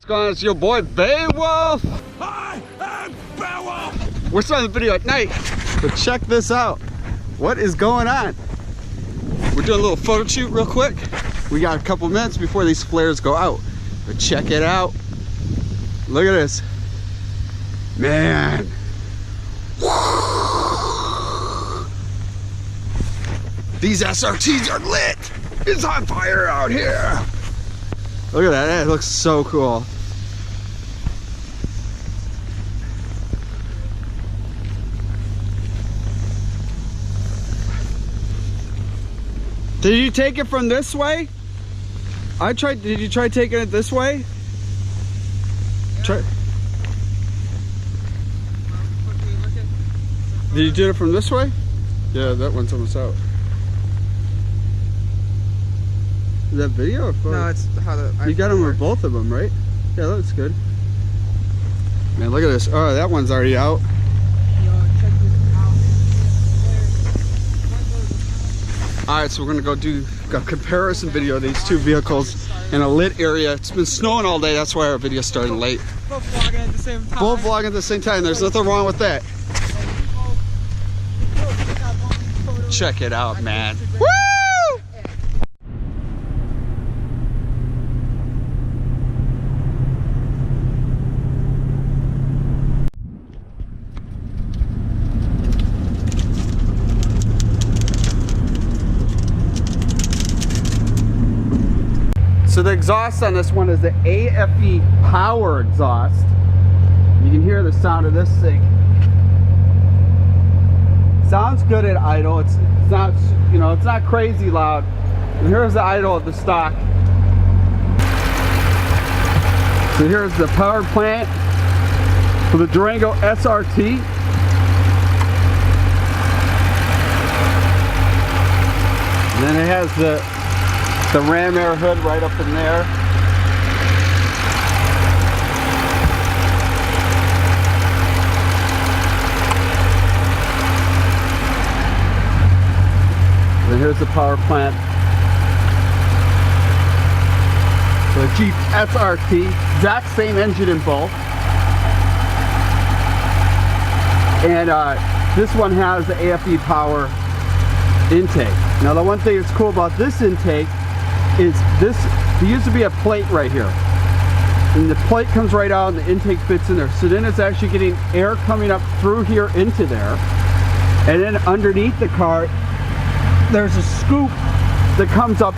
going on? It's your boy Beowulf. I am Beowulf. We're starting the video at night, but check this out. What is going on? We're doing a little photo shoot real quick. We got a couple minutes before these flares go out, but check it out. Look at this, man. These SRTs are lit. It's on fire out here. Look at that, that looks so cool. Did you take it from this way? Did you try taking it this way? Yeah. Try. Did you do it from this way? Yeah, that one's almost out. Is that video or photo? No, it's how the... You got them with both of them, right? Yeah, that looks good. Man, look at this. Oh, that one's already out. Yo, check this out, man. Alright, so we're gonna go do a comparison video of these two vehicles in a lit area. It's been snowing all day, that's why our video's starting late. Both vlogging at the same time. Both vlogging at the same time, there's nothing wrong with that. Check it out, man. Woo! So the exhaust on this one is the AFE power exhaust. You can hear the sound of this thing. Sounds good at idle. It's not, you know, it's not crazy loud. And here's the idle of the stock. So here's the power plant for the Durango SRT. And then it has the ram air hood right up in there. And here's the power plant. So the Jeep SRT, exact same engine in both. And this one has the AFE power intake. Now the one thing that's cool about this intake is this, there used to be a plate right here. And the plate comes right out and the intake fits in there. So then it's actually getting air coming up through here into there. And then underneath the car, there's a scoop that comes up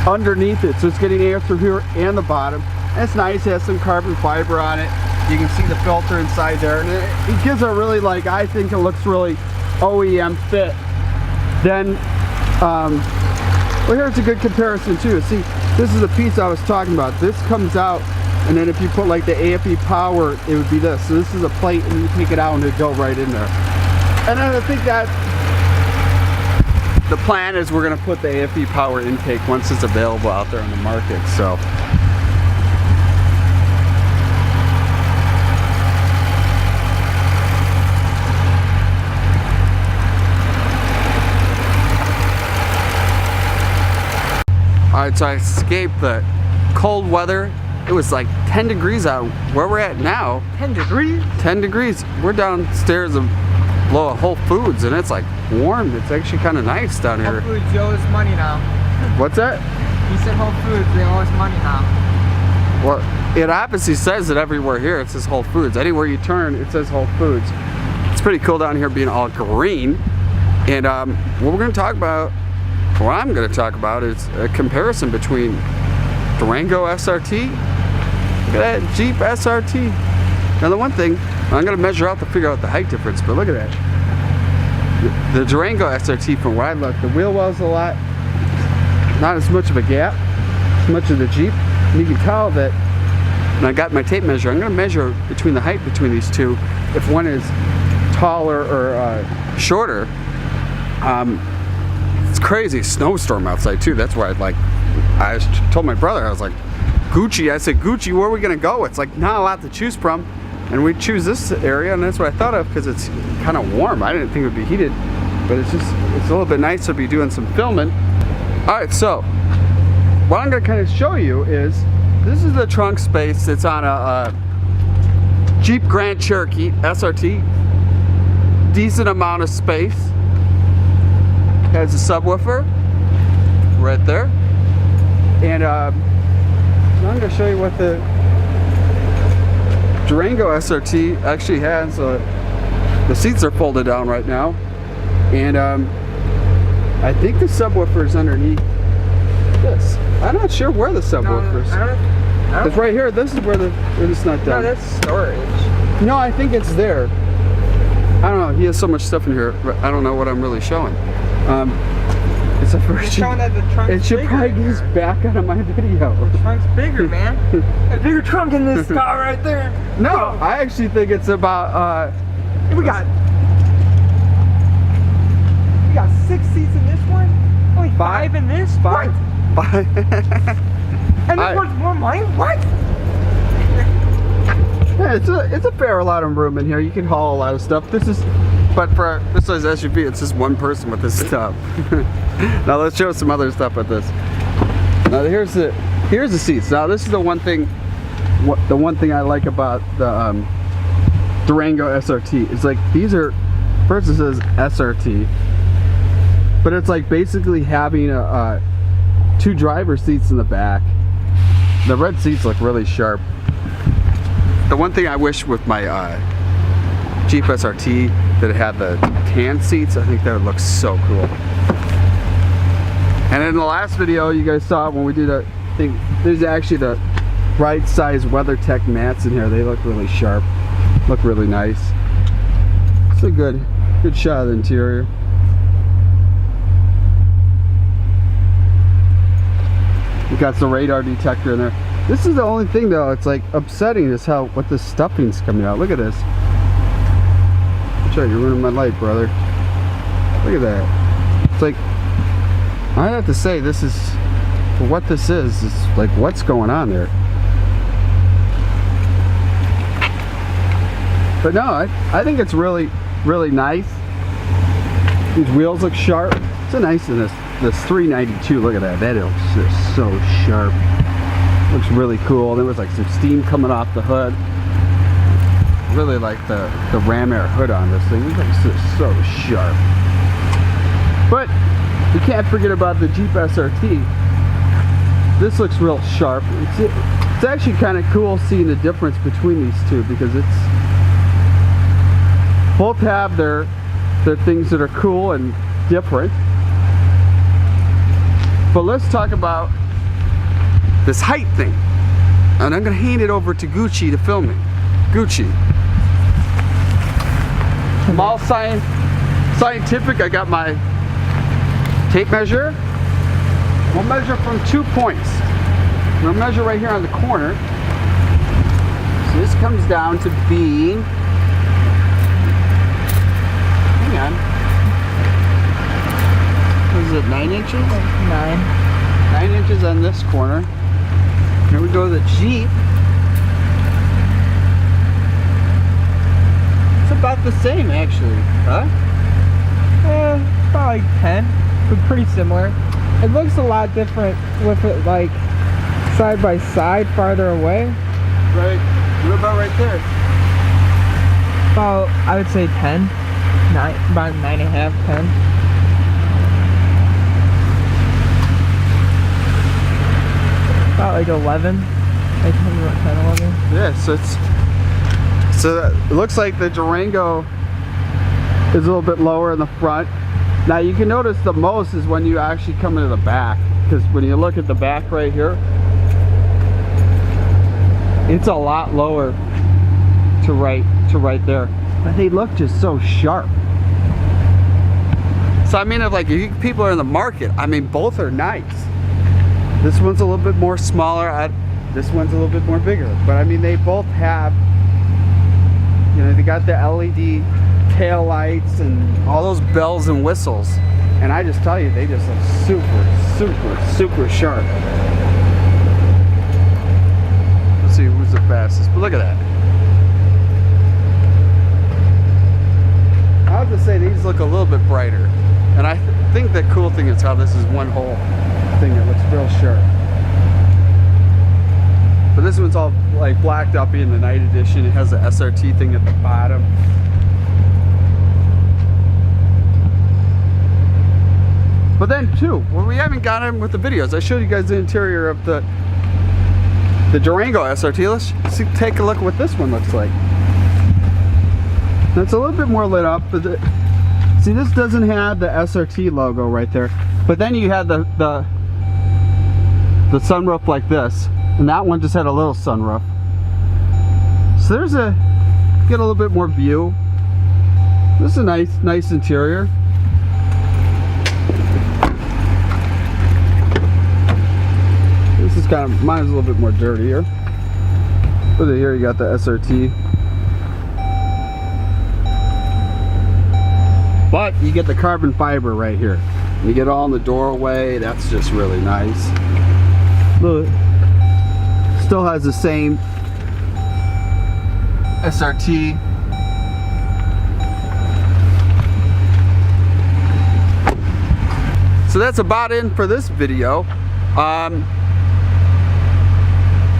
underneath it. So it's getting air through here and the bottom. And it's nice, it has some carbon fiber on it. You can see the filter inside there. And it gives a really, like, I think it looks really OEM fit. Then, well, here's a good comparison too. See, this is the piece I was talking about. This comes out, and then if you put like the AFE power, it would be this. So this is a plate, and you take it out and it'd go right in there. And then I think that the plan is we're gonna put the AFE power intake once it's available out there in the market. So. Alright, so I escaped the cold weather. It was like 10 degrees out where we're at now. 10 degrees? 10 degrees. We're downstairs below Whole Foods and it's like warm. It's actually kind of nice down here. Whole Foods, you owe us money now. What's that? He said Whole Foods, they owe us money now. Well, it obviously says it everywhere here. It says Whole Foods. Anywhere you turn, it says Whole Foods. It's pretty cool down here being all green. And what we're going to talk about, what I'm going to talk about is a comparison between Durango SRT, look at that, Jeep SRT. Now the one thing, I'm going to measure out to figure out the height difference, but look at that. The Durango SRT, from where I look, the wheel well's a lot, not as much of a gap, as much as the Jeep. And you can tell that when I got my tape measure, I'm going to measure between the height between these two, if one is taller or shorter. It's crazy snowstorm outside too. That's why I told my brother, I was like, Gucci, I said, Gucci, where are we gonna go? It's like not a lot to choose from. And we choose this area, and that's what I thought of because it's kind of warm. I didn't think it would be heated, but it's a little bit nice to be doing some filming. All right, so what I'm gonna kind of show you is this is the trunk space. It's on a Jeep Grand Cherokee SRT. Decent amount of space. Has a subwoofer right there. And I'm going to show you what the Durango SRT actually has. The seats are folded down right now. And I think the subwoofer is underneath this. I'm not sure where the subwoofer is. It's right here. This is where it's not done. No, that's storage. No, I think it's there. I don't know. He has so much stuff in here. I don't know what I'm really showing. It's a first. Showing that the trunk's it should bigger probably get his back out of my video. The trunk's bigger, man. A bigger trunk in this car right there. No, I actually think it's about. We got 6 seats in this one. Only 5 in this. 5. What? And this one's more mine. What? Yeah, it's a fair lot of room in here. You can haul a lot of stuff. But for this size SUV, it's just one person with this stuff. Now let's show some other stuff with this. Now here's the seats. Now this is the one thing I like about the Durango SRT. It's like these are, first it says SRT, but it's like basically having two driver seats in the back. The red seats look really sharp. The one thing I wish with my Jeep SRT that it had the tan seats, I think that would look so cool. And in the last video you guys saw when we did a thing, there's actually the right size WeatherTech mats in here. They look really sharp, look really nice. It's a good shot of the interior. We got the radar detector in there. This is the only thing though, it's like upsetting is what the stuffing's coming out. Look at this. You're ruining my light, brother. Look at that. It's like, I have to say, this is, for what this is like, what's going on there? But no, I think it's really, really nice. These wheels look sharp. It's a nice in this 392. Look at that. That looks just so sharp. Looks really cool. There was like some steam coming off the hood. Really like the ram air hood on this thing. It looks just so sharp. But you can't forget about the Jeep SRT. This looks real sharp. It's actually kind of cool seeing the difference between these two, because both have their things that are cool and different. But let's talk about this height thing. And I'm gonna hand it over to Gucci to film me. Gucci. I'm all scientific. I got my tape measure. We'll measure from 2 points. We'll measure right here on the corner. So this comes down to being, hang on, what is it, 9 inches? 9 inches on this corner. Here we go to the Jeep. It's about the same actually, huh? Probably 10, but pretty similar. It looks a lot different with it like side by side, farther away. Right. What about right there? About, I would say 10. About 9.5, 10. About like 11. Like 10, 11. Yeah, so it looks like the Durango is a little bit lower in the front. Now you can notice the most is when you actually come into the back, because when you look at the back right here, it's a lot lower to right there. But they look just so sharp. So I mean, if like if people are in the market, I mean, both are nice. This one's a little bit more smaller. This one's a little bit more bigger. But I mean, they both have, you know, they got the LED tail lights and all those bells and whistles. And I just tell you, they just look super, super, super sharp. Let's see who's the fastest. But look at that. I have to say, these look a little bit brighter. And I think the cool thing is how this is one whole thing that looks real sharp. But this one's all like blacked out being the night edition. It has the SRT thing at the bottom. But then too, when we haven't got in with the videos, I showed you guys the interior of the Durango SRT. Let's see, take a look at what this one looks like. It's a little bit more lit up, but see, this doesn't have the SRT logo right there. But then you had the sunroof like this, and that one just had a little sunroof. So there's get a little bit more view. This is a nice interior. This is kind of, mine's a little bit more dirtier. But here you got the SRT. But you get the carbon fiber right here. You get all in the doorway. That's just really nice. Look, still has the same SRT. So that's about it for this video.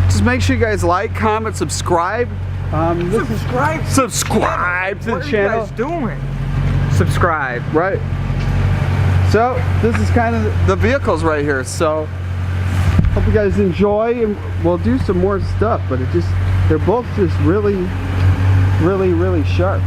Just make sure you guys like, comment, subscribe. Subscribe to the channel. What are you guys doing? Subscribe. Right. So this is kind of the vehicles right here. So hope you guys enjoy, and we'll do some more stuff. But they're both just really sharp.